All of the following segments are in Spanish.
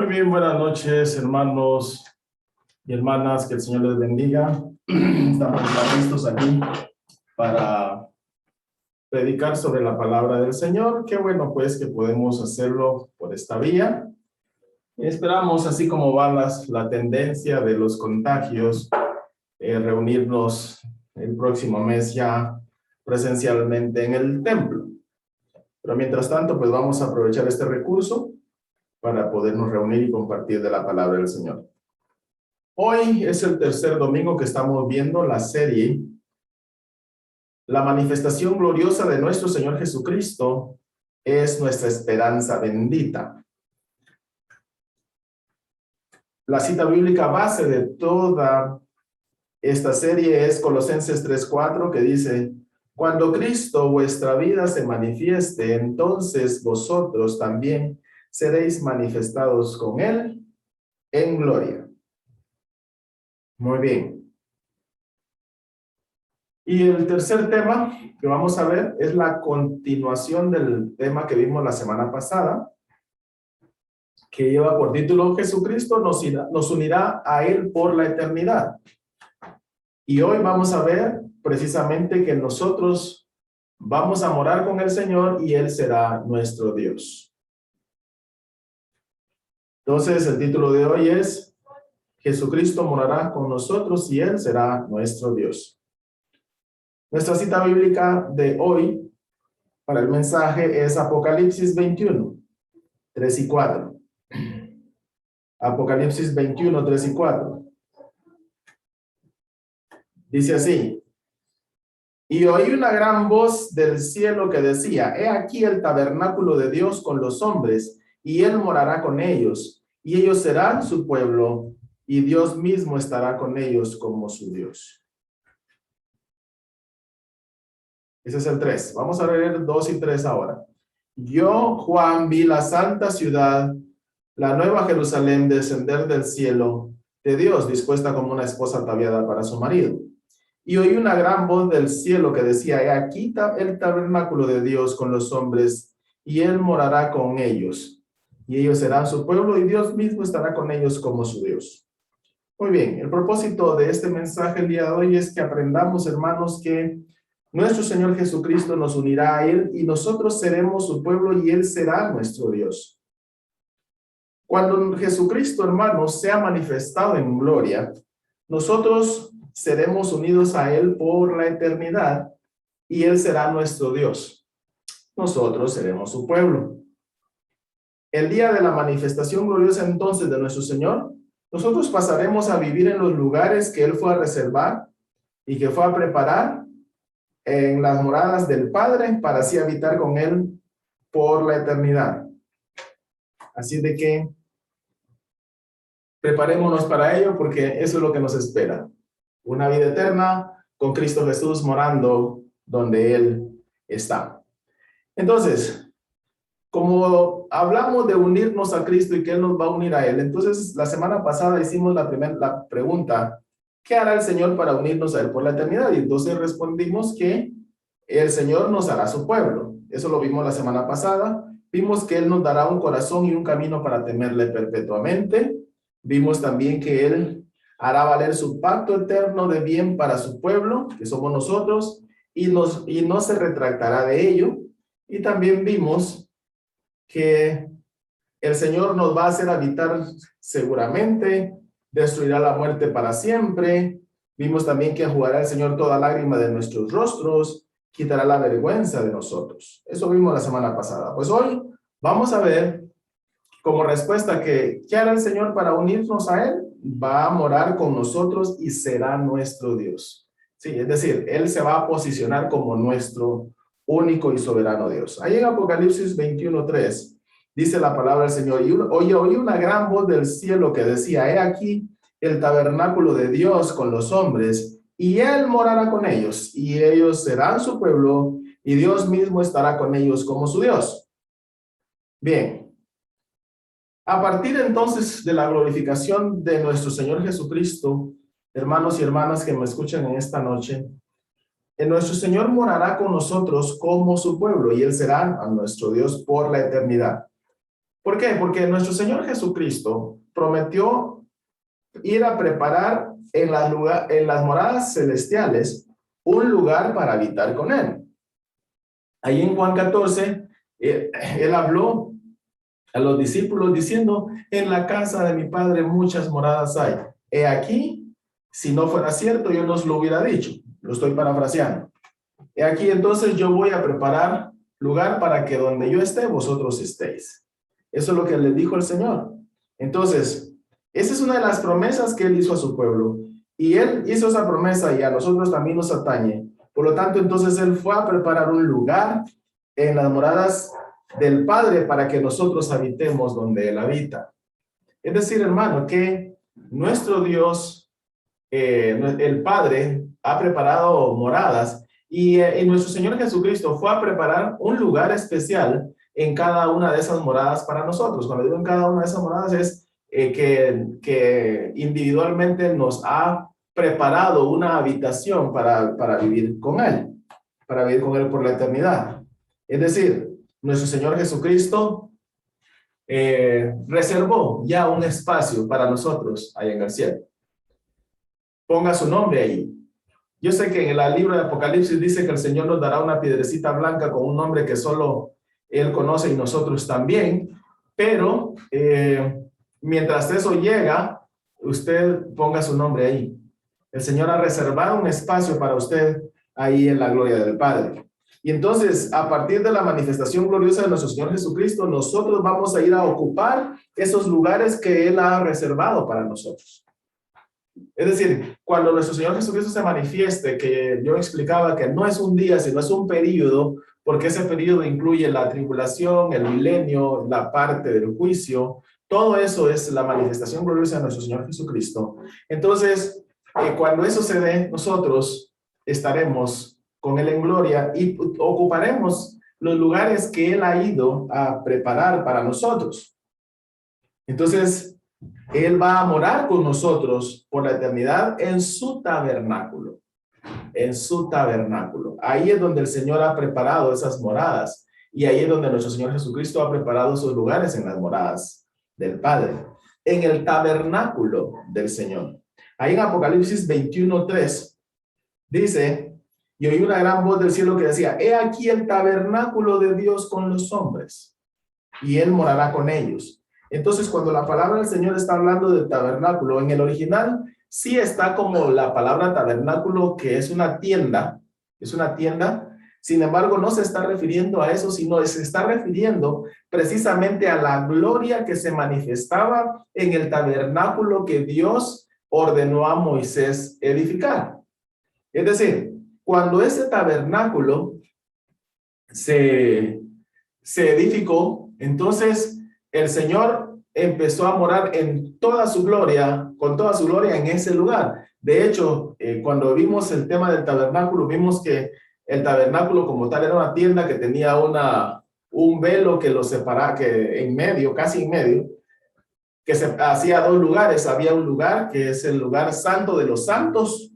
Muy bien, buenas noches, hermanos y hermanas, que el Señor les bendiga. Estamos ya listos aquí para predicar sobre la palabra del Señor. Qué bueno, pues, que podemos hacerlo por esta vía. Y esperamos, así como va la tendencia de los contagios, reunirnos el próximo mes ya presencialmente en el templo. Pero mientras tanto, pues vamos a aprovechar este recurso para podernos reunir y compartir de la palabra del Señor. Hoy es el tercer domingo que estamos viendo la serie La manifestación gloriosa de nuestro Señor Jesucristo es nuestra esperanza bendita. La cita bíblica base de toda esta serie es Colosenses 3:4, que dice: cuando Cristo vuestra vida se manifieste, entonces vosotros también seréis manifestados con Él en gloria. Muy bien. Y el tercer tema que vamos a ver es la continuación del tema que vimos la semana pasada, que lleva por título Jesucristo nos unirá a Él por la eternidad. Y hoy vamos a ver precisamente que nosotros vamos a morar con el Señor y Él será nuestro Dios. Entonces, el título de hoy es Jesucristo morará con nosotros y Él será nuestro Dios. Nuestra cita bíblica de hoy para el mensaje es Apocalipsis 21, 3 y 4. Apocalipsis 21, 3 y 4. Dice así: y oí una gran voz del cielo que decía: he aquí el tabernáculo de Dios con los hombres, y Él morará con ellos, y ellos serán su pueblo, y Dios mismo estará con ellos como su Dios. Ese es el 3. Vamos a leer 2 y 3 ahora. Yo, Juan, vi la santa ciudad, la nueva Jerusalén, descender del cielo de Dios, dispuesta como una esposa ataviada para su marido. Y oí una gran voz del cielo que decía: he aquí el tabernáculo de Dios con los hombres, y Él morará con ellos, y ellos serán su pueblo, y Dios mismo estará con ellos como su Dios. Muy bien, el propósito de este mensaje el día de hoy es que aprendamos, hermanos, que nuestro Señor Jesucristo nos unirá a Él, y nosotros seremos su pueblo, y Él será nuestro Dios. Cuando Jesucristo, hermanos, sea manifestado en gloria, nosotros seremos unidos a Él por la eternidad, y Él será nuestro Dios. Nosotros seremos su pueblo. El día de la manifestación gloriosa entonces de nuestro Señor, nosotros pasaremos a vivir en los lugares que Él fue a reservar y que fue a preparar en las moradas del Padre, para así habitar con Él por la eternidad. Así de que preparémonos para ello, porque eso es lo que nos espera. Una vida eterna con Cristo Jesús morando donde Él está. Entonces, como hablamos de unirnos a Cristo y que Él nos va a unir a Él, entonces la semana pasada hicimos la pregunta: ¿qué hará el Señor para unirnos a Él por la eternidad? Y entonces respondimos que el Señor nos hará su pueblo. Eso lo vimos la semana pasada. Vimos que Él nos dará un corazón y un camino para temerle perpetuamente. Vimos también que Él hará valer su pacto eterno de bien para su pueblo, que somos nosotros, y no se retractará de ello. Y también vimos que el Señor nos va a hacer habitar seguramente, destruirá la muerte para siempre. Vimos también que enjugará el Señor toda lágrima de nuestros rostros, quitará la vergüenza de nosotros. Eso vimos la semana pasada. Pues hoy vamos a ver, como respuesta, que ¿qué hará el Señor para unirnos a Él? Va a morar con nosotros y será nuestro Dios. Sí, es decir, Él se va a posicionar como nuestro único y soberano Dios. Ahí en Apocalipsis 21:3 dice la palabra del Señor: y oí una gran voz del cielo que decía: he aquí el tabernáculo de Dios con los hombres, y Él morará con ellos, y ellos serán su pueblo, y Dios mismo estará con ellos como su Dios. Bien. A partir entonces de la glorificación de nuestro Señor Jesucristo, hermanos y hermanas que me escuchan en esta noche, nuestro Señor morará con nosotros como su pueblo, y Él será a nuestro Dios por la eternidad. ¿Por qué? Porque nuestro Señor Jesucristo prometió ir a preparar en las moradas celestiales un lugar para habitar con Él. Ahí en Juan 14, Él habló a los discípulos diciendo, en la casa de mi Padre muchas moradas hay. He aquí, si no fuera cierto, yo no os lo hubiera dicho. Lo estoy parafraseando. He aquí, entonces yo voy a preparar lugar para que donde yo esté, vosotros estéis. Eso es lo que le dijo el Señor. Entonces, esa es una de las promesas que Él hizo a su pueblo. Y Él hizo esa promesa y a nosotros también nos atañe. Por lo tanto, entonces Él fue a preparar un lugar en las moradas del Padre para que nosotros habitemos donde Él habita. Es decir, hermano, que nuestro Dios, el Padre, ha preparado moradas y nuestro Señor Jesucristo fue a preparar un lugar especial en cada una de esas moradas para nosotros. Cuando digo en cada una de esas moradas es que individualmente nos ha preparado una habitación para vivir con Él, para vivir con Él por la eternidad. Es decir, nuestro Señor Jesucristo reservó ya un espacio para nosotros ahí en el cielo. Ponga su nombre ahí. Yo sé que en el libro de Apocalipsis dice que el Señor nos dará una piedrecita blanca con un nombre que solo Él conoce y nosotros también, pero mientras eso llega, usted ponga su nombre ahí. El Señor ha reservado un espacio para usted ahí en la gloria del Padre. Y entonces, a partir de la manifestación gloriosa de nuestro Señor Jesucristo, nosotros vamos a ir a ocupar esos lugares que Él ha reservado para nosotros. Es decir, cuando nuestro Señor Jesucristo se manifieste, que yo explicaba que no es un día, sino es un periodo, porque ese periodo incluye la tribulación, el milenio, la parte del juicio, todo eso es la manifestación gloriosa de nuestro Señor Jesucristo. Entonces, cuando eso se dé, nosotros estaremos con Él en gloria y ocuparemos los lugares que Él ha ido a preparar para nosotros. Entonces, Él va a morar con nosotros por la eternidad en su tabernáculo. En su tabernáculo. Ahí es donde el Señor ha preparado esas moradas. Y ahí es donde nuestro Señor Jesucristo ha preparado sus lugares en las moradas del Padre. En el tabernáculo del Señor. Ahí en Apocalipsis 21:3 dice, y oí una gran voz del cielo que decía, he aquí el tabernáculo de Dios con los hombres, y Él morará con ellos. Entonces, cuando la palabra del Señor está hablando del tabernáculo, en el original sí está como la palabra tabernáculo, que es una tienda, sin embargo, no se está refiriendo a eso, sino se está refiriendo precisamente a la gloria que se manifestaba en el tabernáculo que Dios ordenó a Moisés edificar. Es decir, cuando ese tabernáculo se edificó, entonces el Señor empezó a morar en toda su gloria, con toda su gloria en ese lugar. De hecho, cuando vimos el tema del tabernáculo, vimos que el tabernáculo como tal era una tienda que tenía un velo que lo separaba, que en medio, casi en medio, que se hacía dos lugares. Había un lugar que es el lugar santo de los santos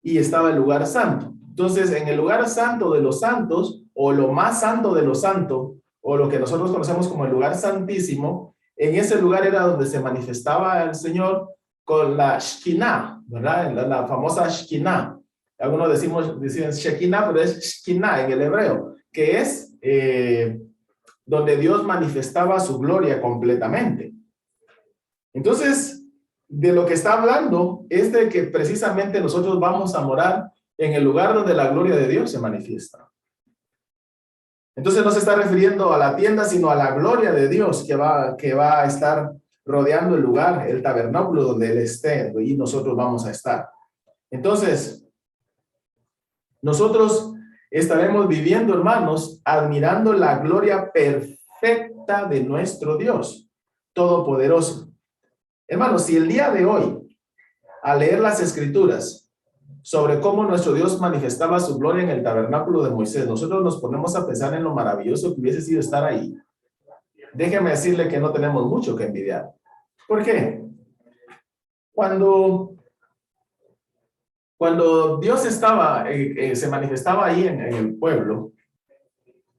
y estaba el lugar santo. Entonces, en el lugar santo de los santos, o lo más santo de los santos, o lo que nosotros conocemos como el lugar santísimo, en ese lugar era donde se manifestaba el Señor con la Shekinah, ¿verdad? La famosa Shekinah. Algunos decían Shekinah, pero es Shekinah en el hebreo, que es donde Dios manifestaba su gloria completamente. Entonces, de lo que está hablando es de que precisamente nosotros vamos a morar en el lugar donde la gloria de Dios se manifiesta. Entonces no se está refiriendo a la tienda, sino a la gloria de Dios que va a estar rodeando el lugar, el tabernáculo donde Él esté, y nosotros vamos a estar. Entonces, nosotros estaremos viviendo, hermanos, admirando la gloria perfecta de nuestro Dios Todopoderoso. Hermanos, si el día de hoy, al leer las Escrituras sobre cómo nuestro Dios manifestaba su gloria en el tabernáculo de Moisés, nosotros nos ponemos a pensar en lo maravilloso que hubiese sido estar ahí. Déjeme decirle que no tenemos mucho que envidiar. ¿Por qué? Cuando Dios se manifestaba ahí en el pueblo,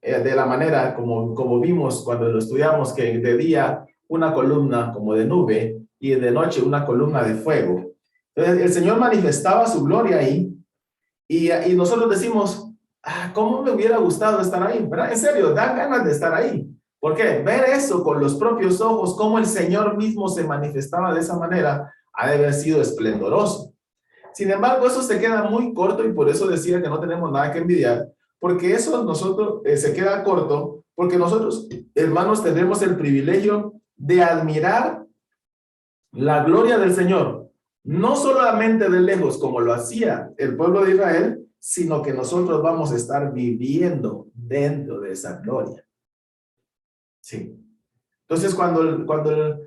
de la manera como vimos cuando lo estudiamos, que de día una columna como de nube y de noche una columna de fuego. Entonces, el Señor manifestaba su gloria ahí y nosotros decimos, ¿cómo me hubiera gustado estar ahí? ¿Verdad? En serio, dan ganas de estar ahí. ¿Por qué? Ver eso con los propios ojos, cómo el Señor mismo se manifestaba de esa manera, ha de haber sido esplendoroso. Sin embargo, eso se queda muy corto y por eso decía que no tenemos nada que envidiar, porque eso nosotros se queda corto, porque nosotros, hermanos, tendremos el privilegio de admirar la gloria del Señor, no solamente de lejos como lo hacía el pueblo de Israel, sino que nosotros vamos a estar viviendo dentro de esa gloria. Sí. Entonces, cuando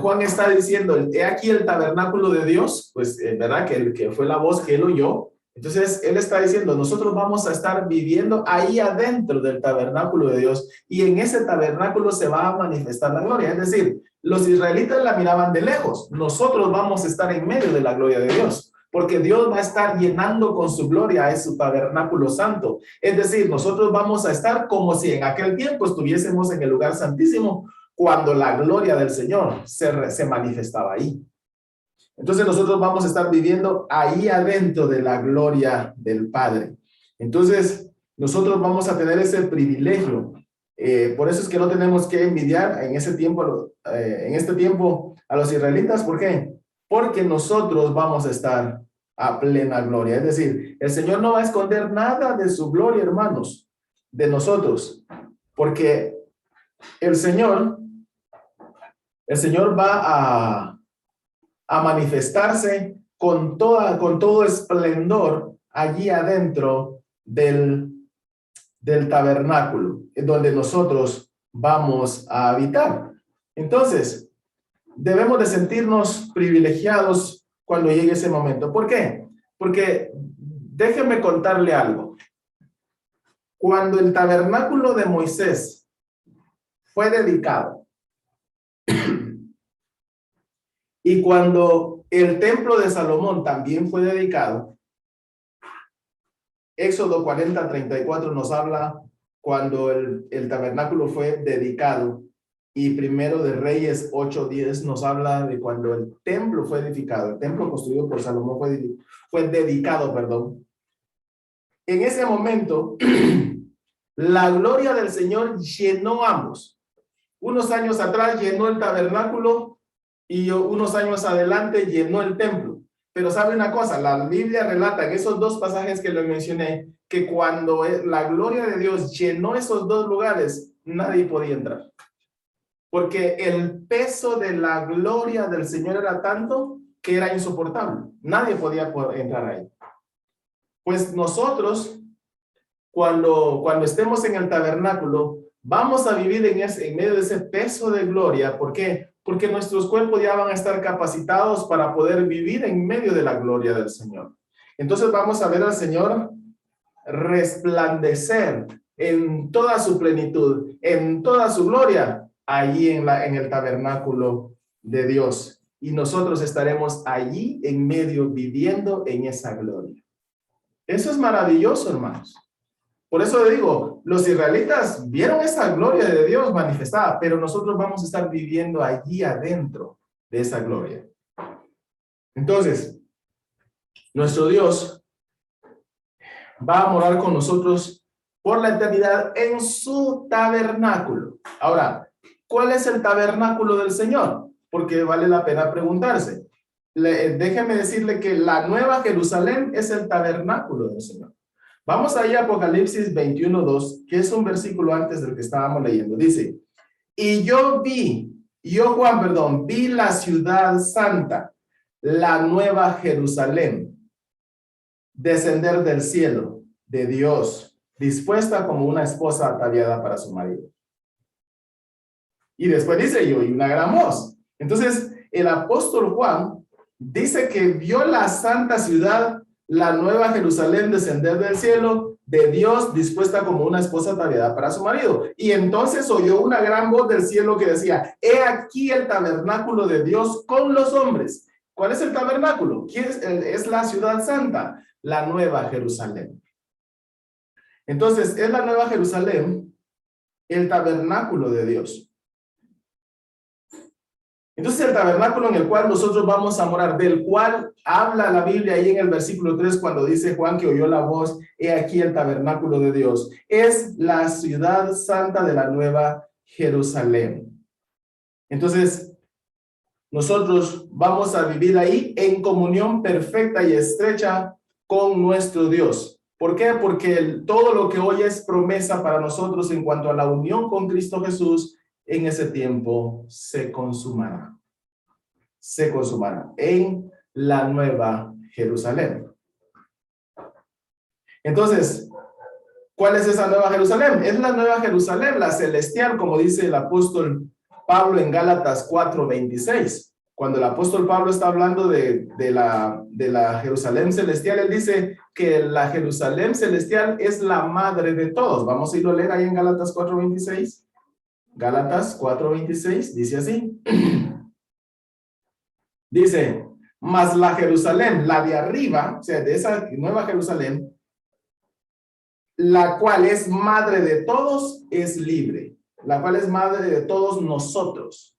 Juan está diciendo, he aquí el tabernáculo de Dios, pues, ¿verdad? Que fue la voz que él oyó. Entonces, él está diciendo, nosotros vamos a estar viviendo ahí adentro del tabernáculo de Dios y en ese tabernáculo se va a manifestar la gloria. Es decir, los israelitas la miraban de lejos. Nosotros vamos a estar en medio de la gloria de Dios, porque Dios va a estar llenando con su gloria a su tabernáculo santo. Es decir, nosotros vamos a estar como si en aquel tiempo estuviésemos en el lugar santísimo, cuando la gloria del Señor se manifestaba ahí. Entonces nosotros vamos a estar viviendo ahí adentro de la gloria del Padre. Entonces nosotros vamos a tener ese privilegio. Por eso es que no tenemos que envidiar en este tiempo a los israelitas. ¿Por qué? Porque nosotros vamos a estar a plena gloria. Es decir, el Señor no va a esconder nada de su gloria, hermanos, de nosotros. Porque el Señor va a manifestarse con todo esplendor allí adentro del tabernáculo, en donde nosotros vamos a habitar. Entonces, debemos de sentirnos privilegiados cuando llegue ese momento. ¿Por qué? Porque déjenme contarle algo. Cuando el tabernáculo de Moisés fue dedicado, y cuando el templo de Salomón también fue dedicado, Éxodo 40:34 nos habla cuando el tabernáculo fue dedicado, y Primero de Reyes 8:10 nos habla de cuando el templo fue edificado, el templo construido por Salomón fue dedicado, perdón. En ese momento, la gloria del Señor llenó ambos. Unos años atrás llenó el tabernáculo y unos años adelante llenó el templo. Pero sabe una cosa, la Biblia relata en esos dos pasajes que les mencioné, que cuando la gloria de Dios llenó esos dos lugares, nadie podía entrar. Porque el peso de la gloria del Señor era tanto que era insoportable. Nadie podía entrar ahí. Pues nosotros, cuando estemos en el tabernáculo, vamos a vivir en medio de ese peso de gloria. ¿Por qué? Porque nuestros cuerpos ya van a estar capacitados para poder vivir en medio de la gloria del Señor. Entonces vamos a ver al Señor resplandecer en toda su plenitud, en toda su gloria, allí en el tabernáculo de Dios. Y nosotros estaremos allí en medio viviendo en esa gloria. Eso es maravilloso, hermanos. Por eso le digo, los israelitas vieron esa gloria de Dios manifestada, pero nosotros vamos a estar viviendo allí adentro de esa gloria. Entonces, nuestro Dios va a morar con nosotros por la eternidad en su tabernáculo. Ahora, ¿cuál es el tabernáculo del Señor? Porque vale la pena preguntarse. Déjeme decirle que la Nueva Jerusalén es el tabernáculo del Señor. Vamos ahí a Apocalipsis 21:2, que es un versículo antes del que estábamos leyendo. Dice, y Juan, vi la ciudad santa, la Nueva Jerusalén, descender del cielo de Dios, dispuesta como una esposa ataviada para su marido. Y después dice, y oí una gran voz. Entonces, el apóstol Juan dice que vio la santa ciudad, la Nueva Jerusalén, descender del cielo de Dios, dispuesta como una esposa ataviada para su marido. Y entonces oyó una gran voz del cielo que decía, he aquí el tabernáculo de Dios con los hombres. ¿Cuál es el tabernáculo? ¿Quién es la ciudad santa? La Nueva Jerusalén. Entonces, es la Nueva Jerusalén, el tabernáculo de Dios. Entonces, el tabernáculo en el cual nosotros vamos a morar, del cual habla la Biblia ahí en el versículo 3, cuando dice Juan que oyó la voz, he aquí el tabernáculo de Dios, es la ciudad santa de la Nueva Jerusalén. Entonces, nosotros vamos a vivir ahí en comunión perfecta y estrecha con nuestro Dios. ¿Por qué? Porque todo lo que hoy es promesa para nosotros en cuanto a la unión con Cristo Jesús, en ese tiempo se consumará. Se consumará en la Nueva Jerusalén. Entonces, ¿cuál es esa Nueva Jerusalén? Es la Nueva Jerusalén, la celestial, como dice el apóstol Pablo en Gálatas 4:26. Cuando el apóstol Pablo está hablando de la Jerusalén celestial, él dice que la Jerusalén celestial es la madre de todos. Vamos a ir a leer ahí en Gálatas 4:26. Gálatas 4:26 dice así. Dice, mas la Jerusalén, la de arriba, o sea, de esa Nueva Jerusalén, la cual es madre de todos, es libre. La cual es madre de todos nosotros.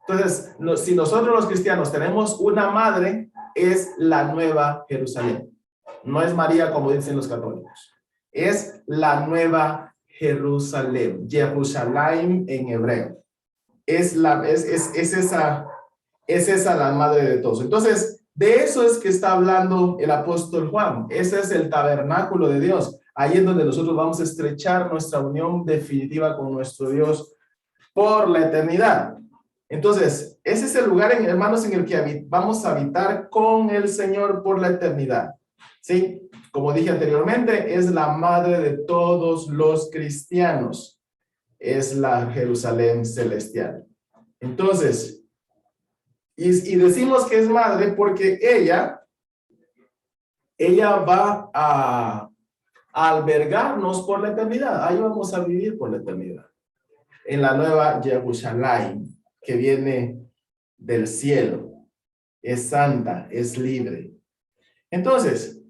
Entonces, si nosotros los cristianos tenemos una madre, es la Nueva Jerusalén. No es María como dicen los católicos. Es la Nueva Jerusalén. Jerusalén en hebreo. Es esa la madre de todos. Entonces, de eso es que está hablando el apóstol Juan. Ese es el tabernáculo de Dios. Ahí es donde nosotros vamos a estrechar nuestra unión definitiva con nuestro Dios por la eternidad. Entonces, ese es el lugar, hermanos, en el que vamos a habitar con el Señor por la eternidad. ¿Sí? Como dije anteriormente, es la madre de todos los cristianos. Es la Jerusalén celestial. Entonces, y decimos que es madre porque ella va a albergarnos por la eternidad. Ahí vamos a vivir por la eternidad. En la Nueva Jerusalén, que viene del cielo. Es santa, es libre. Entonces,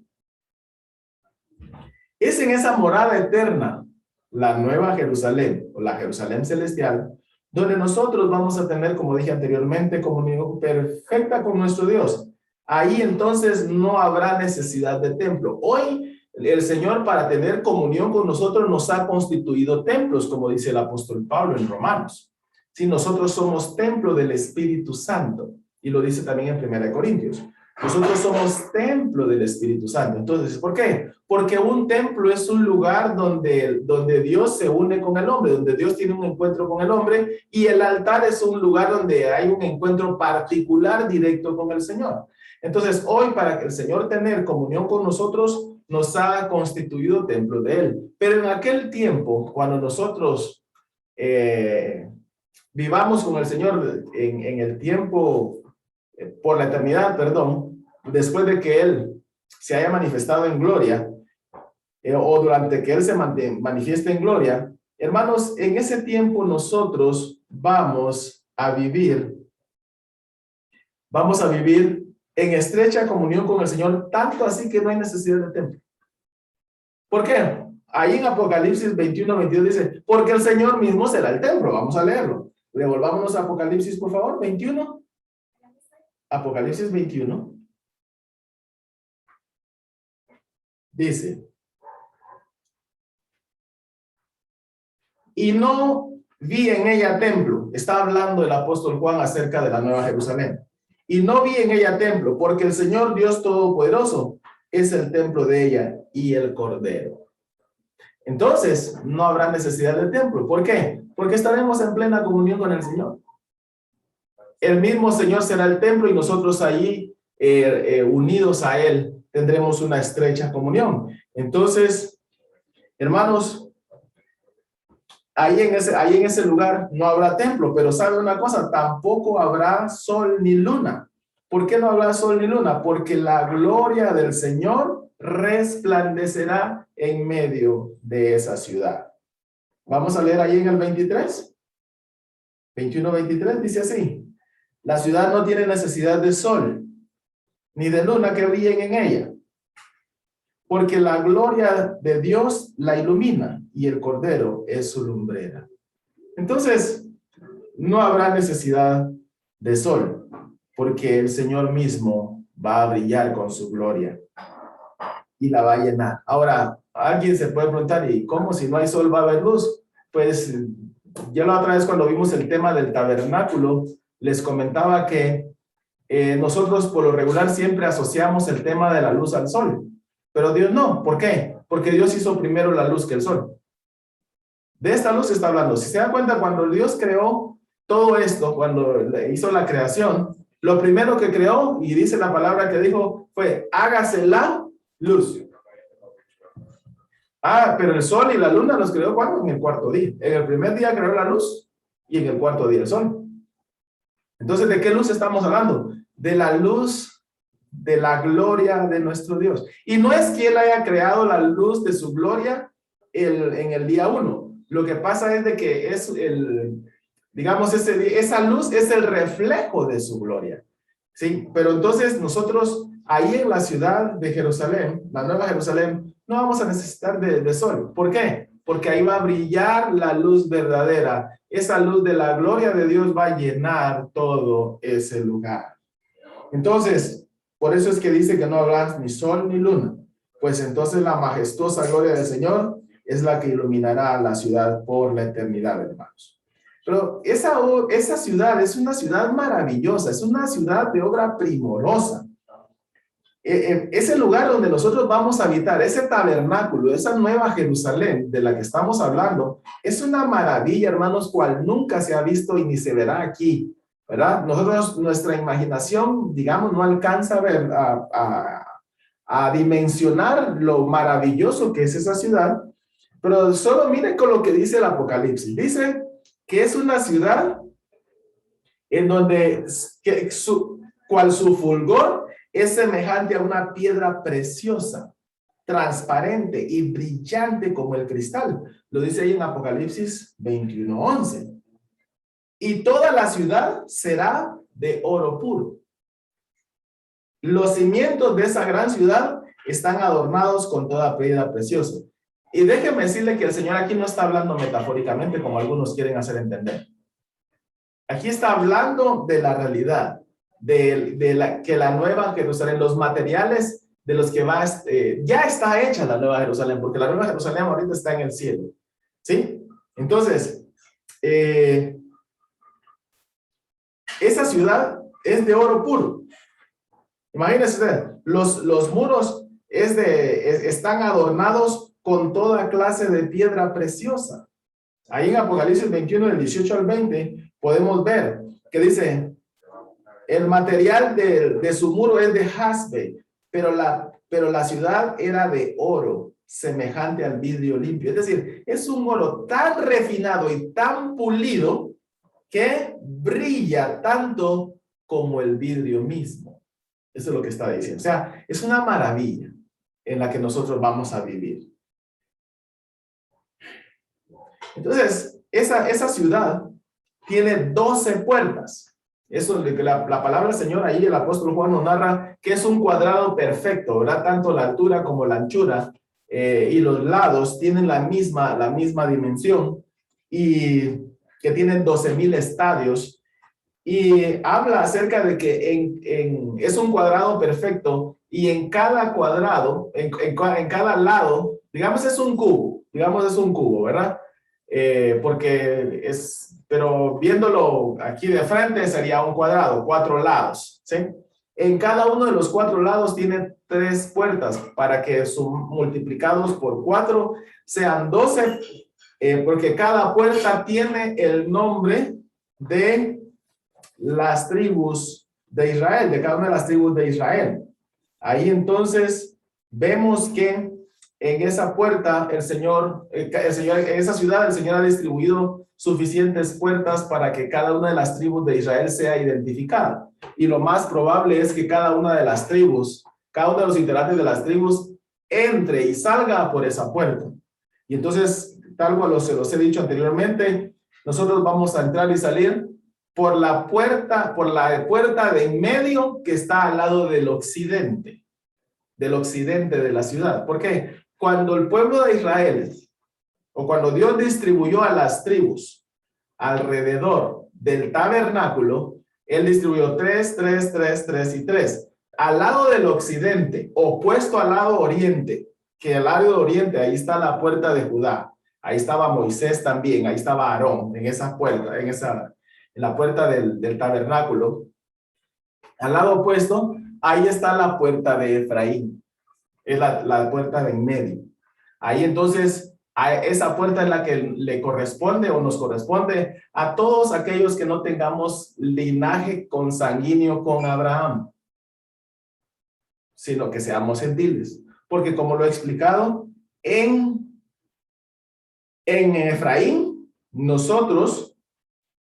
es en esa morada eterna, la Nueva Jerusalén, o la Jerusalén celestial, donde nosotros vamos a tener, como dije anteriormente, comunión perfecta con nuestro Dios. Ahí entonces no habrá necesidad de templo. Hoy el Señor, para tener comunión con nosotros, nos ha constituido templos, como dice el apóstol Pablo en Romanos. Si nosotros somos templo del Espíritu Santo, y lo dice también en 1 Corintios. Nosotros somos templo del Espíritu Santo. Entonces, ¿por qué? Porque un templo es un lugar donde Dios se une con el hombre, donde Dios tiene un encuentro con el hombre, y el altar es un lugar donde hay un encuentro particular directo con el Señor. Entonces, hoy, para que el Señor tener comunión con nosotros, nos ha constituido templo de Él. Pero en aquel tiempo, cuando nosotros vivamos con el Señor en el tiempo, por la eternidad, perdón, después de que Él se haya manifestado en gloria, o durante que Él se manifieste en gloria, hermanos, en ese tiempo nosotros vamos a vivir en estrecha comunión con el Señor, tanto así que no hay necesidad de templo. ¿Por qué? Ahí en Apocalipsis 21:22 dice, porque el Señor mismo será el templo. Vamos a leerlo. Devolvámonos a Apocalipsis, por favor, 21. Apocalipsis 21. Dice, y no vi en ella templo. Está hablando el apóstol Juan acerca de la Nueva Jerusalén. Y no vi en ella templo, porque el Señor Dios Todopoderoso es el templo de ella y el Cordero. Entonces, no habrá necesidad de templo. ¿Por qué? Porque estaremos en plena comunión con el Señor. El mismo Señor será el templo y nosotros ahí, unidos a Él, tendremos una estrecha comunión. Entonces, hermanos, ahí en ese lugar no habrá templo, pero ¿sabe una cosa? Tampoco habrá sol ni luna. ¿Por qué no habrá sol ni luna? Porque la gloria del Señor resplandecerá en medio de esa ciudad. Vamos a leer ahí en el 23. 21:23 dice así. La ciudad no tiene necesidad de sol, ni de luna que brillen en ella, porque la gloria de Dios la ilumina y el Cordero es su lumbrera. Entonces, no habrá necesidad de sol, porque el Señor mismo va a brillar con su gloria y la va a llenar. Ahora, alguien se puede preguntar, ¿y cómo si no hay sol va a haber luz? Pues ya la otra vez cuando vimos el tema del tabernáculo, les comentaba que nosotros por lo regular siempre asociamos el tema de la luz al sol, pero Dios no. ¿Por qué? Porque Dios hizo primero la luz que el sol. De esta luz se está hablando. Si se dan cuenta, cuando Dios creó todo esto, cuando hizo la creación, lo primero que creó, y dice la palabra que dijo, fue, hágase la luz. Pero el sol y la luna los creó ¿cuándo? En el cuarto día. En el primer día creó la luz y en el cuarto día el sol. Entonces, ¿de qué luz estamos hablando? De la luz de la gloria de nuestro Dios. Y no es que Él haya creado la luz de su gloria en el día 1. Lo que pasa es de que es digamos, esa luz es el reflejo de su gloria. ¿Sí? Pero entonces nosotros ahí en la ciudad de Jerusalén, la Nueva Jerusalén, no vamos a necesitar de sol. ¿Por qué? Porque ahí va a brillar la luz verdadera. Esa luz de la gloria de Dios va a llenar todo ese lugar. Entonces, por eso es que dice que no habrá ni sol ni luna. Pues entonces la majestuosa gloria del Señor es la que iluminará la ciudad por la eternidad, hermanos. Pero esa ciudad es una ciudad maravillosa, es una ciudad de obra primorosa. Ese lugar donde nosotros vamos a habitar, ese tabernáculo, esa nueva Jerusalén de la que estamos hablando, es una maravilla, hermanos, cual nunca se ha visto y ni se verá aquí, ¿verdad? Nosotros, nuestra imaginación, digamos, no alcanza a ver, a dimensionar lo maravilloso que es esa ciudad, pero solo miren con lo que dice el Apocalipsis. Dice que es una ciudad en donde cual su fulgor es semejante a una piedra preciosa, transparente y brillante como el cristal. Lo dice ahí en Apocalipsis 21:11. Y toda la ciudad será de oro puro. Los cimientos de esa gran ciudad están adornados con toda piedra preciosa. Y déjenme decirle que el Señor aquí no está hablando metafóricamente como algunos quieren hacer entender. Aquí está hablando de la realidad, que la nueva Jerusalén, los materiales de los que ya está hecha la nueva Jerusalén, porque la nueva Jerusalén ahorita está en el cielo. ¿Sí? Entonces, esa ciudad es de oro puro. Imagínense usted, los muros están adornados con toda clase de piedra preciosa. Ahí en Apocalipsis 21, del 18 al 20, podemos ver que dice, el material de su muro es de jaspe, pero la ciudad era de oro, semejante al vidrio limpio. Es decir, es un oro tan refinado y tan pulido que brilla tanto como el vidrio mismo. Eso es lo que está diciendo. O sea, es una maravilla en la que nosotros vamos a vivir. Entonces, esa ciudad tiene 12 puertas. Eso es lo que la palabra del Señor ahí, el apóstol Juan nos narra que es un cuadrado perfecto, ¿verdad? Tanto la altura como la anchura y los lados tienen la misma dimensión y que tienen 12,000 estadios. Y habla acerca de que es un cuadrado perfecto y en cada cuadrado, en cada lado, digamos es un cubo, ¿verdad? Pero viéndolo aquí de frente sería un cuadrado, 4 lados, ¿sí? En cada uno de los 4 lados tiene 3 puertas para que multiplicados por 4 sean 12, porque cada puerta tiene el nombre de las tribus de Israel, de cada una de las tribus de Israel. Ahí entonces vemos que en esa puerta en esa ciudad el Señor ha distribuido suficientes puertas para que cada una de las tribus de Israel sea identificada. Y lo más probable es que cada una de las tribus, cada uno de los integrantes de las tribus entre y salga por esa puerta. Y entonces, tal cual se los he dicho anteriormente, nosotros vamos a entrar y salir por la puerta de en medio que está al lado del occidente. del occidente de la ciudad. ¿Por qué? Cuando el pueblo de Israel, o cuando Dios distribuyó a las tribus alrededor del tabernáculo, Él distribuyó 3, 3, 3, 3 y 3. Al lado del occidente, opuesto al lado oriente, que al lado oriente, ahí está la puerta de Judá. Ahí estaba Moisés también, ahí estaba Aarón, en esa puerta, en la puerta del tabernáculo. Al lado opuesto, ahí está la puerta de Efraín. Es la puerta de en medio. Ahí entonces, a esa puerta es la que le corresponde o nos corresponde a todos aquellos que no tengamos linaje consanguíneo con Abraham, sino que seamos gentiles. Porque como lo he explicado, en Efraín, nosotros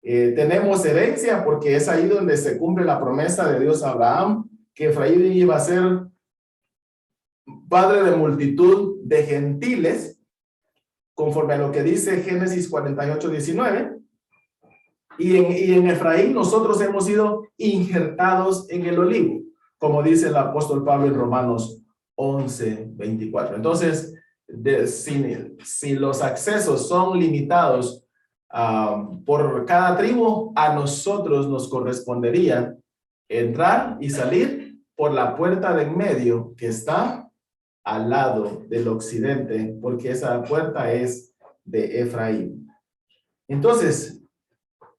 tenemos herencia porque es ahí donde se cumple la promesa de Dios a Abraham, que Efraín iba a ser padre de multitud de gentiles, conforme a lo que dice Génesis 48, 19. Y en Efraín nosotros hemos sido injertados en el olivo, como dice el apóstol Pablo en Romanos 11, 24. Entonces, si los accesos son limitados por cada tribu, a nosotros nos correspondería entrar y salir por la puerta de en medio que está al lado del occidente, porque esa puerta es de Efraín. Entonces,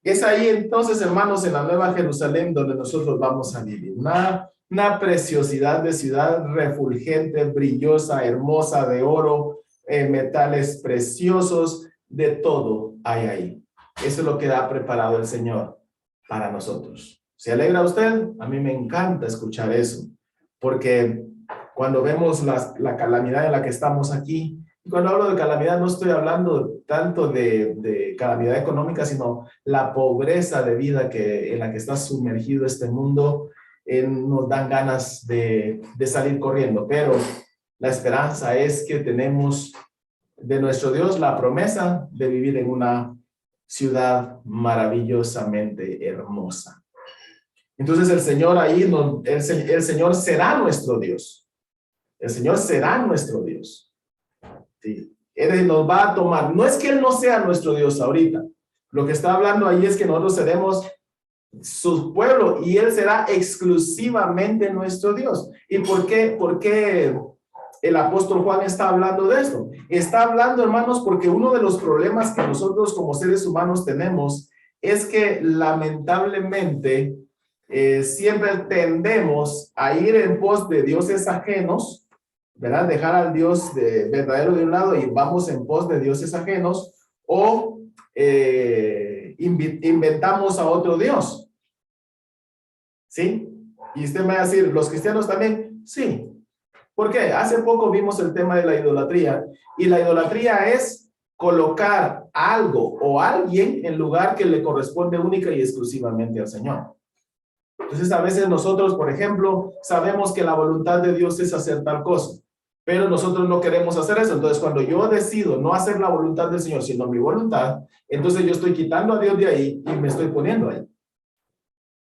es ahí entonces, hermanos, en la Nueva Jerusalén donde nosotros vamos a vivir. Una preciosidad de ciudad refulgente, brillosa, hermosa, de oro, metales preciosos, de todo hay ahí. Eso es lo que ha preparado el Señor para nosotros. ¿Se alegra usted? A mí me encanta escuchar eso, porque cuando vemos la calamidad en la que estamos aquí, y cuando hablo de calamidad no estoy hablando tanto de calamidad económica, sino la pobreza de vida en la que está sumergido este mundo, nos dan ganas de salir corriendo, pero la esperanza es que tenemos de nuestro Dios la promesa de vivir en una ciudad maravillosamente hermosa. Entonces el Señor ahí, el Señor será nuestro Dios. El Señor será nuestro Dios. Sí. Él nos va a tomar. No es que Él no sea nuestro Dios ahorita. Lo que está hablando ahí es que nosotros seremos su pueblo y Él será exclusivamente nuestro Dios. ¿Y por qué el apóstol Juan está hablando de esto? Está hablando, hermanos, porque uno de los problemas que nosotros como seres humanos tenemos es que lamentablemente siempre tendemos a ir en pos de dioses ajenos, ¿verdad? Dejar al Dios verdadero de un lado y vamos en pos de dioses ajenos, o inventamos a otro Dios. ¿Sí? Y usted me va a decir, ¿los cristianos también? Sí. ¿Por qué? Hace poco vimos el tema de la idolatría, y la idolatría es colocar algo o alguien en lugar que le corresponde única y exclusivamente al Señor. Entonces, a veces nosotros, por ejemplo, sabemos que la voluntad de Dios es hacer tal cosa, pero nosotros no queremos hacer eso. Entonces, cuando yo decido no hacer la voluntad del Señor, sino mi voluntad, entonces yo estoy quitando a Dios de ahí y me estoy poniendo ahí.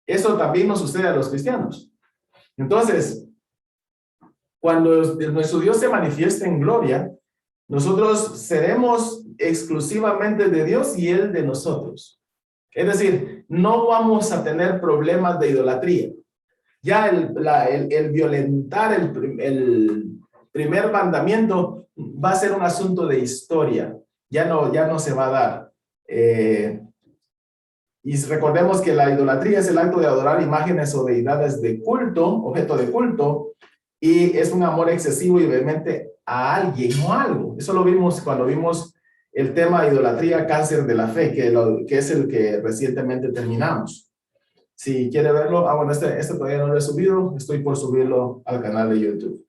Eso también nos sucede a los cristianos. Entonces, cuando nuestro Dios se manifieste en gloria, nosotros seremos exclusivamente de Dios y Él de nosotros. Es decir, no vamos a tener problemas de idolatría. Ya el violentar el primer mandamiento va a ser un asunto de historia. Ya no se va a dar. Y recordemos que la idolatría es el acto de adorar imágenes o deidades de culto, objeto de culto, y es un amor excesivo y vehemente a alguien o algo. Eso lo vimos cuando vimos el tema de idolatría, cáncer de la fe, que es el que recientemente terminamos. Si quiere verlo, bueno, este todavía no lo he subido, estoy por subirlo al canal de YouTube.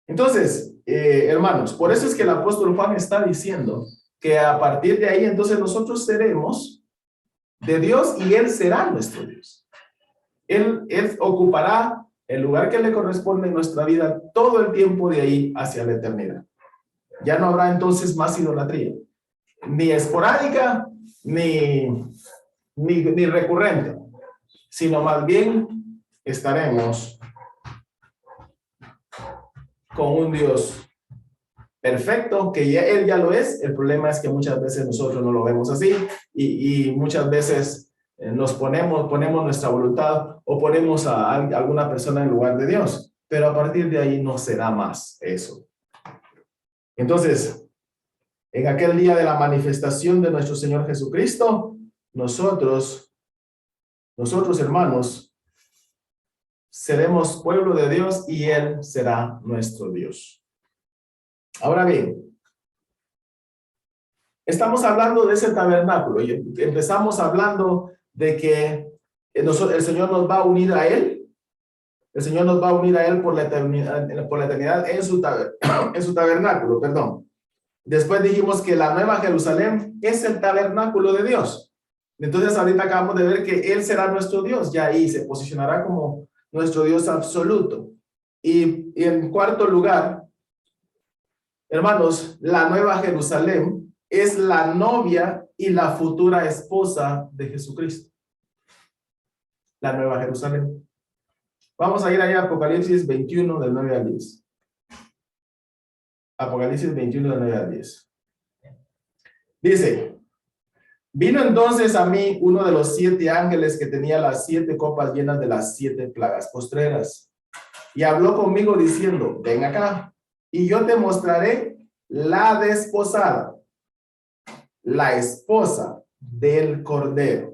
Entonces, hermanos, por eso es que el apóstol Juan está diciendo que a partir de ahí, entonces nosotros seremos de Dios y Él será nuestro Dios. Él ocupará el lugar que le corresponde en nuestra vida todo el tiempo de ahí hacia la eternidad. Ya no habrá entonces más idolatría, ni esporádica, ni recurrente, sino más bien estaremos con un Dios perfecto, que Él ya lo es. El problema es que muchas veces nosotros no lo vemos así y muchas veces ponemos nuestra voluntad o ponemos a alguna persona en lugar de Dios, pero a partir de ahí no se da más eso. Entonces, en aquel día de la manifestación de nuestro Señor Jesucristo, nosotros hermanos, seremos pueblo de Dios y Él será nuestro Dios. Ahora bien, estamos hablando de ese tabernáculo y empezamos hablando de que el Señor nos va a unir a Él. El Señor nos va a unir a Él por la eternidad en su tabernáculo, perdón. Después dijimos que la Nueva Jerusalén es el tabernáculo de Dios. Entonces ahorita acabamos de ver que Él será nuestro Dios, ya ahí se posicionará como nuestro Dios absoluto. Y en cuarto lugar, hermanos, la Nueva Jerusalén es la novia y la futura esposa de Jesucristo. La Nueva Jerusalén. Vamos a ir allá a Apocalipsis 21 del 9 al 10. Apocalipsis 21 del 9 al 10. Dice: vino entonces a mí uno de los 7 ángeles que tenía las 7 copas llenas de las 7 plagas postreras, y habló conmigo diciendo: ven acá, y yo te mostraré la desposada, la esposa del Cordero.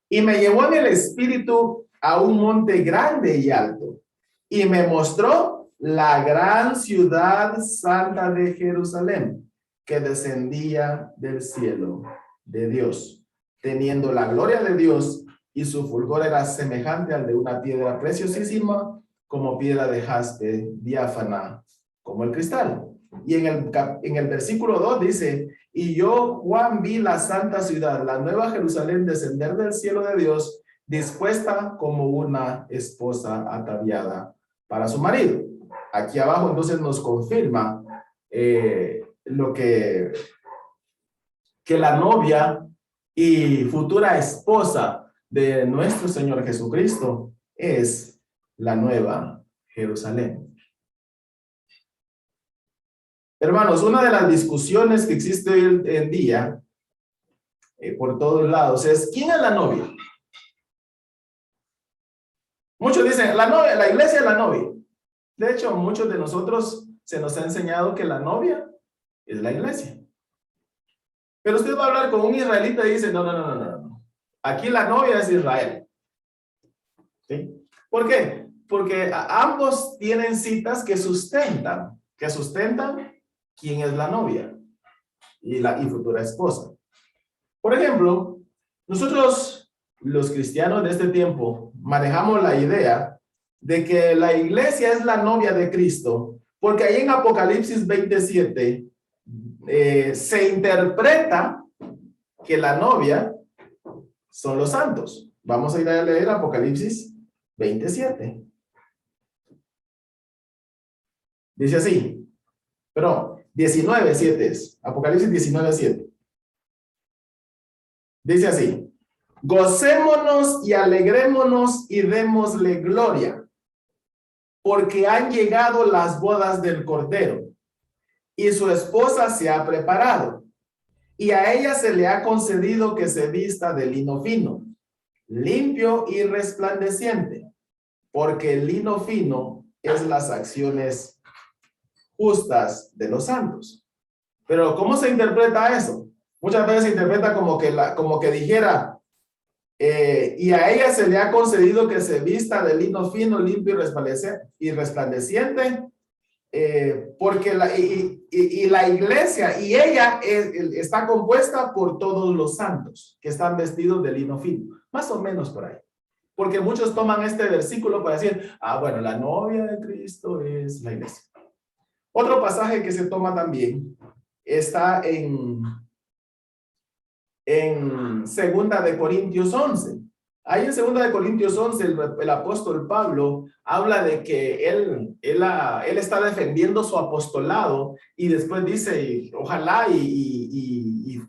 Y me llevó en el espíritu a un monte grande y alto, y me mostró la gran ciudad santa de Jerusalén, que descendía del cielo de Dios, teniendo la gloria de Dios, y su fulgor era semejante al de una piedra preciosísima, como piedra de jaspe, diáfana como el cristal. Y en el versículo 2 dice: y yo, Juan, vi la santa ciudad, la nueva Jerusalén, descender del cielo de Dios, dispuesta como una esposa ataviada para su marido. Aquí abajo entonces nos confirma lo que la novia y futura esposa de nuestro Señor Jesucristo es la Nueva Jerusalén. Hermanos, una de las discusiones que existe hoy en día por todos lados es: ¿quién es la novia? Muchos dicen, la novia, la iglesia es la novia. De hecho, muchos de nosotros se nos ha enseñado que la novia es la iglesia. Pero usted va a hablar con un israelita y dice: no. Aquí la novia es Israel. ¿Sí? ¿Por qué? Porque ambos tienen citas que sustentan quién es la novia y futura esposa. Por ejemplo, nosotros, los cristianos de este tiempo, manejamos la idea de que la iglesia es la novia de Cristo, porque ahí en Apocalipsis 27 se interpreta que la novia son los santos. Vamos a ir a leer Apocalipsis 27. Dice así, pero 19:7 es, Apocalipsis 19:7. Dice así: gocémonos y alegrémonos y démosle gloria, porque han llegado las bodas del Cordero, y su esposa se ha preparado, y a ella se le ha concedido que se vista de lino fino, limpio y resplandeciente, porque el lino fino es las acciones justas de los santos. Pero ¿cómo se interpreta eso? Muchas veces se interpreta como que dijera, y a ella se le ha concedido que se vista de lino fino, limpio y resplandeciente, porque la iglesia y ella está compuesta por todos los santos que están vestidos de lino fino, más o menos por ahí. Porque muchos toman este versículo para decir: bueno, la novia de Cristo es la iglesia. Otro pasaje que se toma también está en 2 de Corintios 11. Ahí en 2 de Corintios 11 el apóstol Pablo habla de que él está defendiendo su apostolado, y después dice: ojalá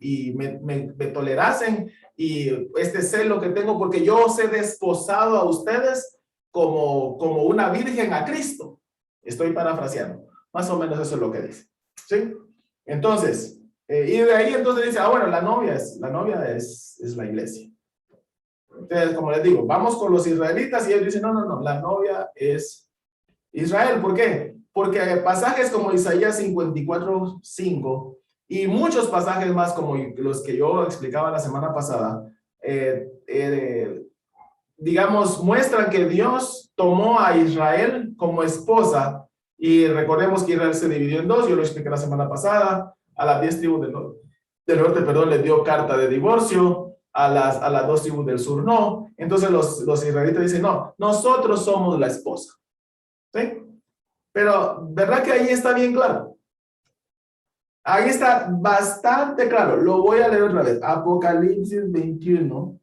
me tolerasen y este celo que tengo, porque yo os he desposado a ustedes como una virgen a Cristo. Estoy parafraseando. Más o menos eso es lo que dice. ¿Sí? Entonces, y de ahí entonces dice, bueno, la novia es la iglesia. Entonces, como les digo, vamos con los israelitas y ellos dicen, no, la novia es Israel. ¿Por qué? Porque pasajes como Isaías 54:5 y muchos pasajes más como los que yo explicaba la semana pasada, digamos, muestran que Dios tomó a Israel como esposa, y recordemos que Israel se dividió en dos, yo lo expliqué la semana pasada. A las 10 tribus del norte, perdón, les dio carta de divorcio, a las 2 tribus del sur no. Entonces los israelitas dicen, no, nosotros somos la esposa. ¿Sí? Pero, ¿verdad que ahí está bien claro? Ahí está bastante claro. Lo voy a leer otra vez. Apocalipsis 21,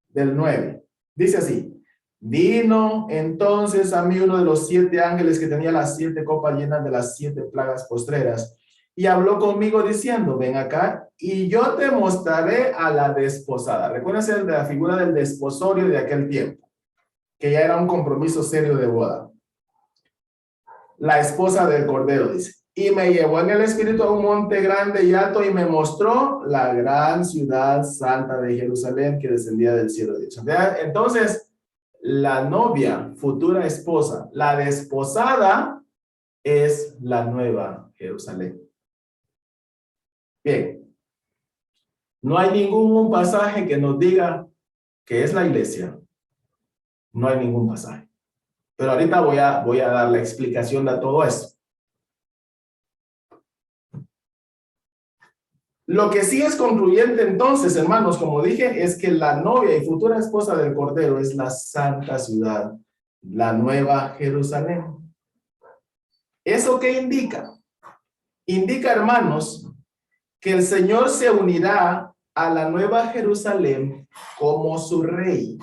del 9. Dice así: vino entonces a mí uno de los 7 ángeles que tenía las 7 copas llenas de las 7 plagas postreras, y habló conmigo diciendo, ven acá, y yo te mostraré a la desposada. Recuérdense de la figura del desposorio de aquel tiempo, que ya era un compromiso serio de boda. La esposa del Cordero, dice. Y me llevó en el espíritu a un monte grande y alto y me mostró la gran ciudad santa de Jerusalén que descendía del cielo de Dios. Entonces, la novia, futura esposa, la desposada es la nueva Jerusalén. Bien, no hay ningún pasaje que nos diga que es la iglesia. No hay ningún pasaje. Pero ahorita voy a dar la explicación de todo esto. Lo que sí es concluyente entonces, hermanos, como dije, es que la novia y futura esposa del Cordero es la santa ciudad, la nueva Jerusalén. ¿Eso qué indica? Indica, hermanos, que el Señor se unirá a la nueva Jerusalén como su rey,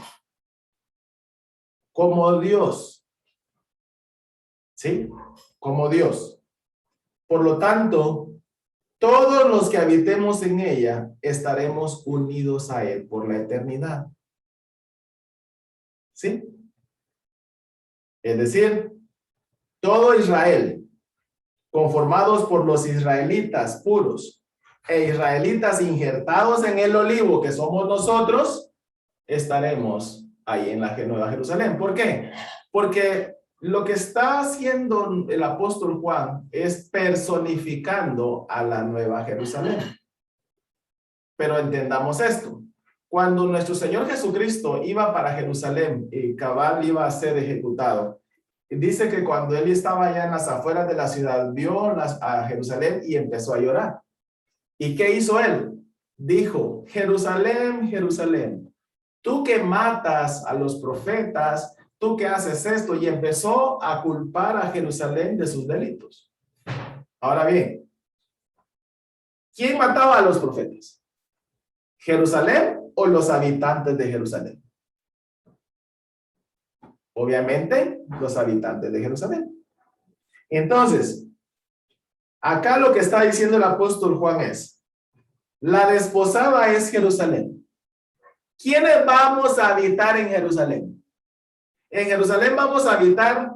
como Dios. ¿Sí? Como Dios. Por lo tanto, todos los que habitemos en ella estaremos unidos a Él por la eternidad. ¿Sí? Es decir, todo Israel, conformados por los israelitas puros e israelitas injertados en el olivo, que somos nosotros, estaremos ahí en la Nueva Jerusalén. ¿Por qué? Porque lo que está haciendo el apóstol Juan es personificando a la Nueva Jerusalén. Pero entendamos esto. Cuando nuestro Señor Jesucristo iba para Jerusalén y cabal iba a ser ejecutado, dice que cuando él estaba allá en las afueras de la ciudad, vio a Jerusalén y empezó a llorar. ¿Y qué hizo él? Dijo, Jerusalén, Jerusalén, tú que matas a los profetas, tú que haces esto, y empezó a culpar a Jerusalén de sus delitos. Ahora bien, ¿quién mataba a los profetas? ¿Jerusalén o los habitantes de Jerusalén? Obviamente, los habitantes de Jerusalén. Entonces, acá lo que está diciendo el apóstol Juan es, la desposada es Jerusalén. ¿Quiénes vamos a habitar en Jerusalén? En Jerusalén vamos a habitar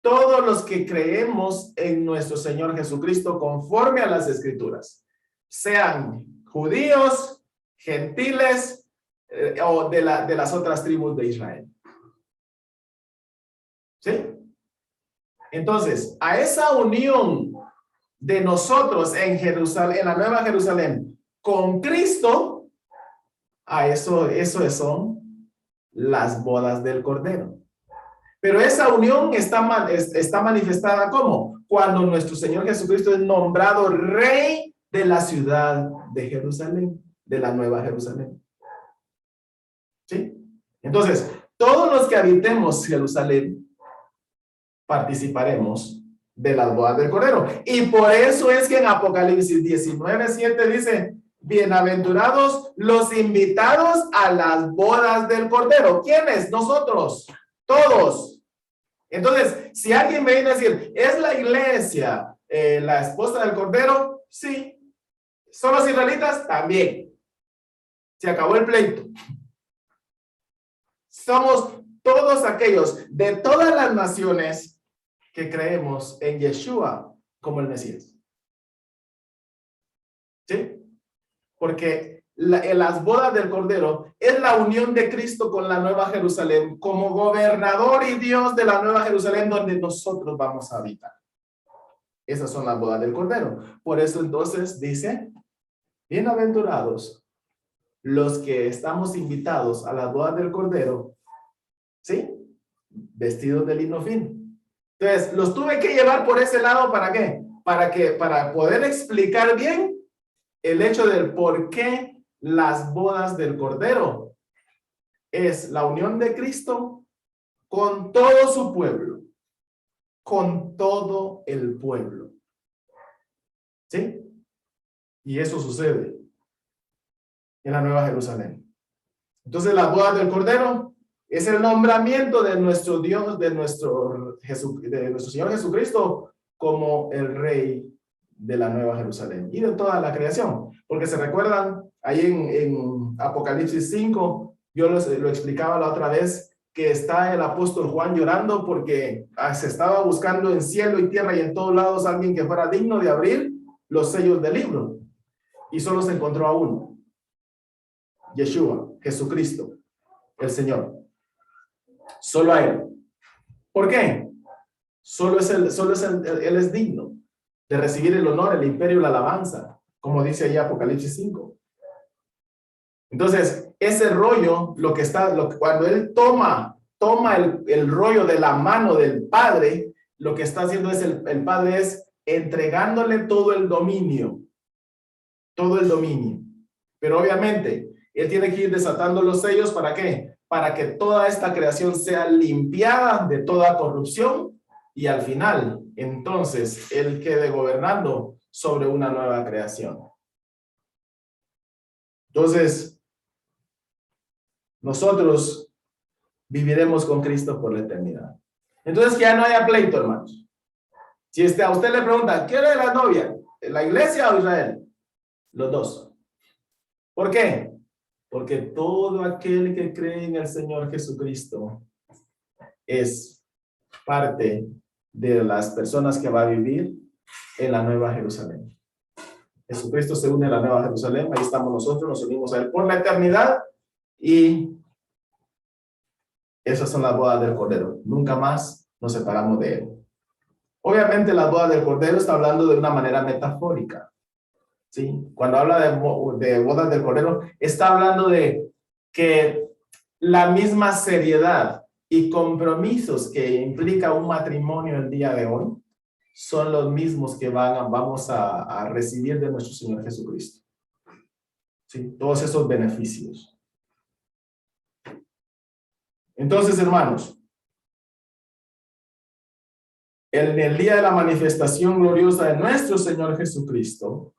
todos los que creemos en nuestro Señor Jesucristo conforme a las Escrituras, sean judíos, gentiles o de las otras tribus de Israel. ¿Sí? Entonces, a esa unión de nosotros en Jerusalén, en la Nueva Jerusalén, con Cristo, a eso son las bodas del Cordero. Pero esa unión está manifestada ¿cómo? Cuando nuestro Señor Jesucristo es nombrado Rey de la ciudad de Jerusalén, de la Nueva Jerusalén. ¿Sí? Entonces, todos los que habitemos Jerusalén participaremos de las bodas del Cordero. Y por eso es que en Apocalipsis 19:7 dice, bienaventurados los invitados a las bodas del Cordero. ¿Quiénes? Nosotros, todos. Entonces, si alguien me viene a decir, ¿es la iglesia la esposa del Cordero? Sí. ¿Son los israelitas? También. Se acabó el pleito. Somos todos aquellos de todas las naciones que creemos en Yeshua como el Mesías. ¿Sí? Porque en las bodas del Cordero es la unión de Cristo con la Nueva Jerusalén como gobernador y Dios de la Nueva Jerusalén donde nosotros vamos a habitar. Esas son las bodas del Cordero. Por eso entonces dice, bienaventurados los que estamos invitados a las bodas del Cordero, ¿sí? Vestidos de lino fino. Entonces, los tuve que llevar por ese lado, ¿para qué? Para poder explicar bien el hecho del por qué las bodas del Cordero es la unión de Cristo con todo su pueblo, con todo el pueblo. ¿Sí? Y eso sucede en la Nueva Jerusalén. Entonces, las bodas del Cordero es el nombramiento de nuestro Dios, de nuestro Señor Jesucristo como el Rey de la Nueva Jerusalén y de toda la creación. Porque se recuerdan, ahí en Apocalipsis 5, yo lo explicaba la otra vez, que está el apóstol Juan llorando porque se estaba buscando en cielo y tierra y en todos lados alguien que fuera digno de abrir los sellos del libro. Y solo se encontró a uno. Yeshua, Jesucristo, el Señor. Solo a Él. ¿Por qué? Él es digno de recibir el honor, el imperio y la alabanza, como dice ahí Apocalipsis 5. Entonces, ese rollo, cuando Él toma el rollo de la mano del Padre, lo que está haciendo es el Padre es entregándole todo el dominio. Todo el dominio. Pero obviamente, Él tiene que ir desatando los sellos, ¿para qué? Para que toda esta creación sea limpiada de toda corrupción y al final, entonces, Él quede gobernando sobre una nueva creación. Entonces, nosotros viviremos con Cristo por la eternidad. Entonces, que ya no haya pleito, hermanos. Si a usted le pregunta, ¿quién es la novia? ¿La iglesia o Israel? Los dos. ¿Por qué? Porque todo aquel que cree en el Señor Jesucristo es parte de las personas que va a vivir en la Nueva Jerusalén. Jesucristo se une a la Nueva Jerusalén, ahí estamos nosotros, nos unimos a Él por la eternidad y esas son las bodas del Cordero. Nunca más nos separamos de Él. Obviamente las bodas del Cordero está hablando de una manera metafórica. ¿Sí? Cuando habla de bodas del Cordero, está hablando de que la misma seriedad y compromisos que implica un matrimonio el día de hoy son los mismos que vamos a recibir de nuestro Señor Jesucristo. ¿Sí? Todos esos beneficios. Entonces, hermanos, en el día de la manifestación gloriosa de nuestro Señor Jesucristo,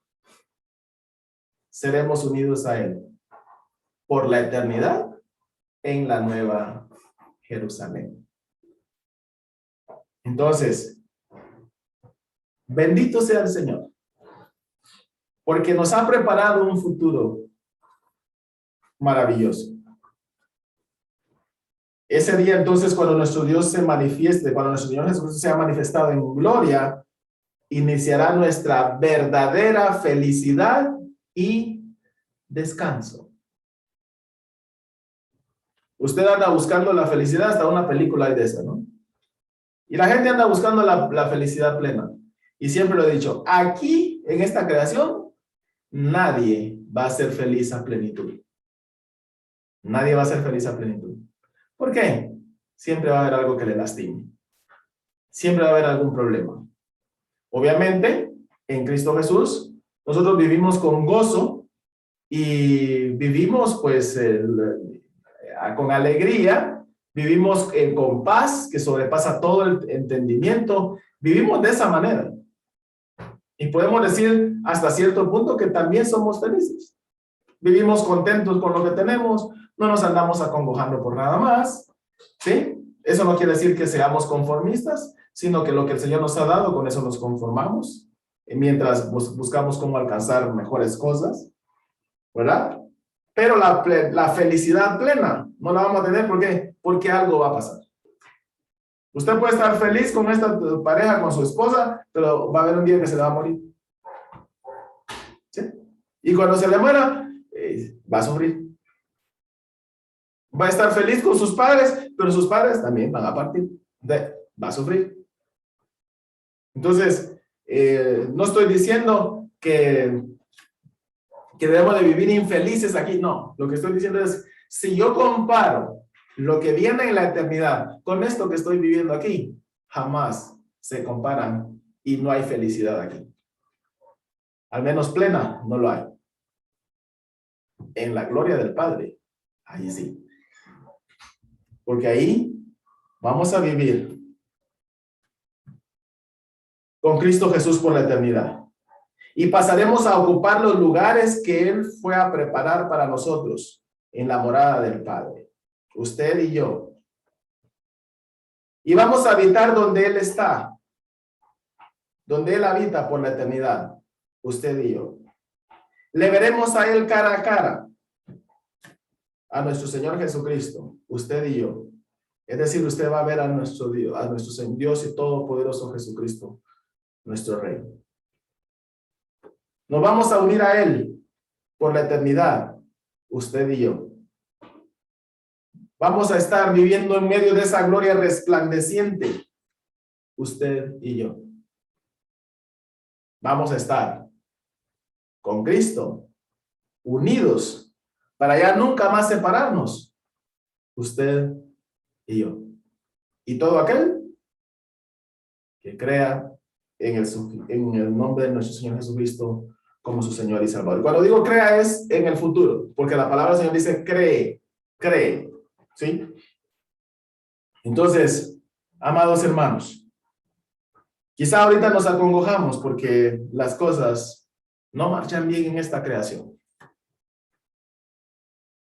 seremos unidos a Él por la eternidad en la Nueva Jerusalén. Entonces, bendito sea el Señor, porque nos ha preparado un futuro maravilloso. Ese día, entonces, cuando nuestro Dios se manifieste, cuando nuestro Señor Jesucristo sea manifestado en gloria, iniciará nuestra verdadera felicidad y descanso. Usted anda buscando la felicidad, hasta una película hay de esa, ¿no? Y la gente anda buscando la felicidad plena. Y siempre lo he dicho, aquí, en esta creación, nadie va a ser feliz a plenitud. Nadie va a ser feliz a plenitud. ¿Por qué? Siempre va a haber algo que le lastime. Siempre va a haber algún problema. Obviamente, en Cristo Jesús, nosotros vivimos con gozo y vivimos pues con alegría, vivimos con paz que sobrepasa todo el entendimiento, vivimos de esa manera. Y podemos decir hasta cierto punto que también somos felices. Vivimos contentos con lo que tenemos, no nos andamos acongojando por nada más, ¿sí? Eso no quiere decir que seamos conformistas, sino que lo que el Señor nos ha dado, con eso nos conformamos, mientras buscamos cómo alcanzar mejores cosas, ¿verdad? Pero la felicidad plena no la vamos a tener, ¿por qué? porque algo va a pasar. Usted puede estar feliz con esta pareja, con su esposa, pero va a haber un día que se le va a morir. ¿Sí? Y cuando se le muera, va a sufrir. Va a estar feliz con sus padres, pero sus padres también van a partir. Va a sufrir. Entonces, no estoy diciendo que debemos de vivir infelices aquí. No, lo que estoy diciendo es, si yo comparo lo que viene en la eternidad con esto que estoy viviendo aquí, jamás se comparan y no hay felicidad aquí. Al menos plena, no lo hay. En la gloria del Padre, ahí sí. Porque ahí vamos a vivir con Cristo Jesús por la eternidad. Y pasaremos a ocupar los lugares que Él fue a preparar para nosotros en la morada del Padre. Usted y yo. Y vamos a habitar donde Él está. Donde Él habita por la eternidad. Usted y yo. Le veremos a Él cara a cara. A nuestro Señor Jesucristo. Usted y yo. Es decir, usted va a ver a nuestro Dios, Dios y Todopoderoso Jesucristo, nuestro Rey. Nos vamos a unir a Él por la eternidad, usted y yo. Vamos a estar viviendo en medio de esa gloria resplandeciente, usted y yo. Vamos a estar con Cristo, unidos, para ya nunca más separarnos, usted y yo. Y todo aquel que crea en el nombre de nuestro Señor Jesucristo como su Señor y Salvador. Cuando digo crea es en el futuro, porque la palabra del Señor dice cree, ¿sí? Entonces, amados hermanos, quizá ahorita nos acongojamos porque las cosas no marchan bien en esta creación.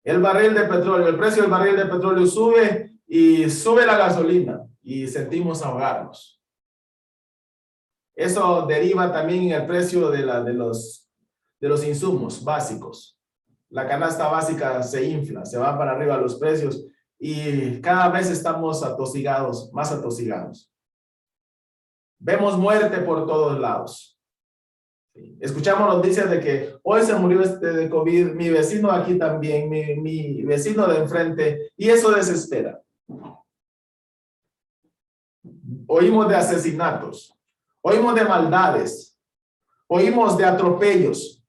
El precio del barril de petróleo sube y sube la gasolina y sentimos ahogarnos. Eso deriva también en el precio de los insumos básicos. La canasta básica se infla, se van para arriba los precios y cada vez estamos atosigados, más atosigados. Vemos muerte por todos lados. Escuchamos noticias de que hoy se murió de COVID, mi vecino aquí también, mi vecino de enfrente, y eso desespera. Oímos de asesinatos, oímos de maldades, oímos de atropellos,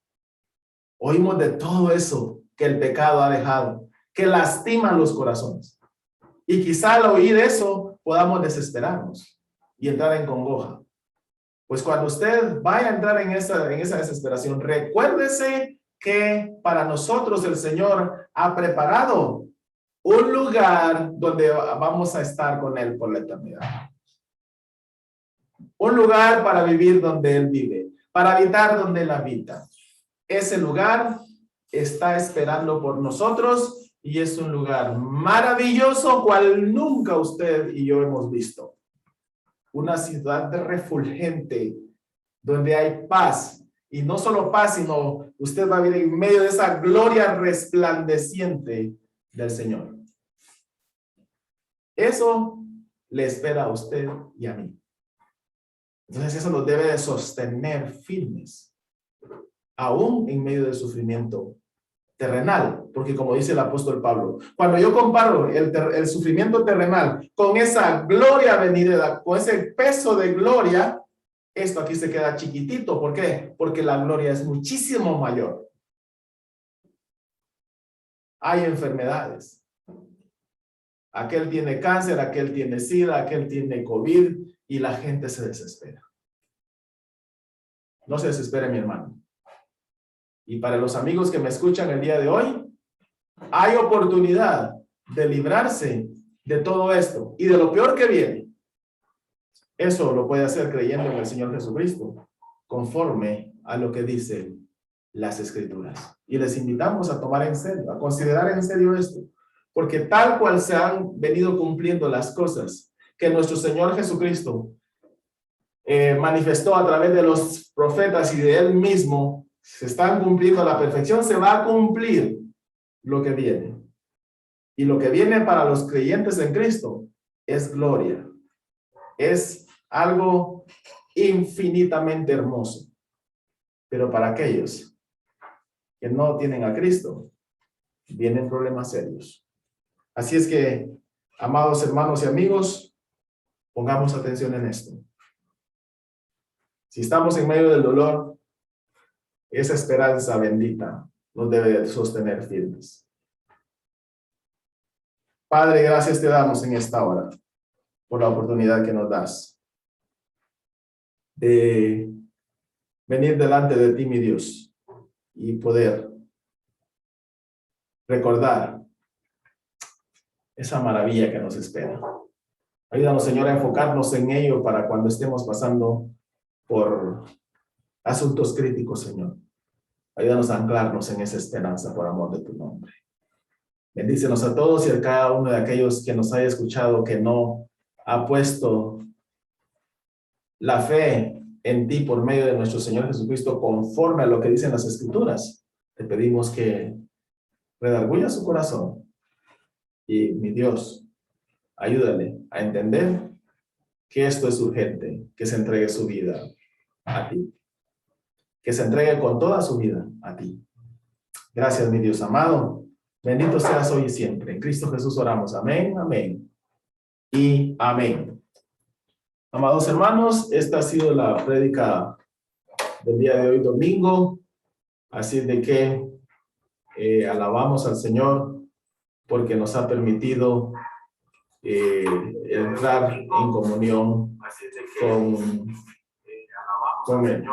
oímos de todo eso que el pecado ha dejado, que lastima los corazones. Y quizá al oír eso podamos desesperarnos y entrar en congoja. Pues cuando usted vaya a entrar en esa desesperación, recuérdese que para nosotros el Señor ha preparado un lugar donde vamos a estar con Él por la eternidad. Un lugar para vivir donde Él vive, para habitar donde Él habita. Ese lugar está esperando por nosotros y es un lugar maravilloso cual nunca usted y yo hemos visto. Una ciudad refulgente donde hay paz y no solo paz, sino usted va a vivir en medio de esa gloria resplandeciente del Señor. Eso le espera a usted y a mí. Entonces eso nos debe de sostener firmes, aún en medio del sufrimiento terrenal, porque como dice el apóstol Pablo, cuando yo comparo el sufrimiento terrenal con esa gloria venidera, con ese peso de gloria, esto aquí se queda chiquitito. ¿Por qué? Porque la gloria es muchísimo mayor. Hay enfermedades. Aquel tiene cáncer, aquel tiene SIDA, aquel tiene COVID y la gente se desespera. No se desespere, mi hermano. Y para los amigos que me escuchan el día de hoy, hay oportunidad de librarse de todo esto y de lo peor que viene. Eso lo puede hacer creyendo en el Señor Jesucristo, conforme a lo que dicen las Escrituras. Y les invitamos a tomar en serio, a considerar en serio esto, porque tal cual se han venido cumpliendo las cosas que nuestro Señor Jesucristo manifestó a través de los profetas y de Él mismo, se están cumpliendo a la perfección, se va a cumplir lo que viene. Y lo que viene para los creyentes en Cristo es gloria. Es algo infinitamente hermoso. Pero para aquellos que no tienen a Cristo, vienen problemas serios. Así es que, amados hermanos y amigos, pongamos atención en esto. Si estamos en medio del dolor, esa esperanza bendita nos debe sostener firmes. Padre, gracias te damos en esta hora por la oportunidad que nos das de venir delante de ti, mi Dios, y poder recordar esa maravilla que nos espera. Ayúdanos, Señor, a enfocarnos en ello para cuando estemos pasando por asuntos críticos, Señor. Ayúdanos a anclarnos en esa esperanza por amor de tu nombre. Bendícenos a todos y a cada uno de aquellos que nos haya escuchado que no ha puesto la fe en ti por medio de nuestro Señor Jesucristo conforme a lo que dicen las Escrituras. Te pedimos que redarguya su corazón y, mi Dios, ayúdale a entender que esto es urgente, que se entregue su vida a ti, que se entregue con toda su vida a ti. Gracias, mi Dios amado. Bendito seas hoy y siempre. En Cristo Jesús oramos. Amén, amén y amén. Amados hermanos, esta ha sido la prédica del día de hoy, domingo. Así de que alabamos al Señor porque nos ha permitido entrar en comunión con Él.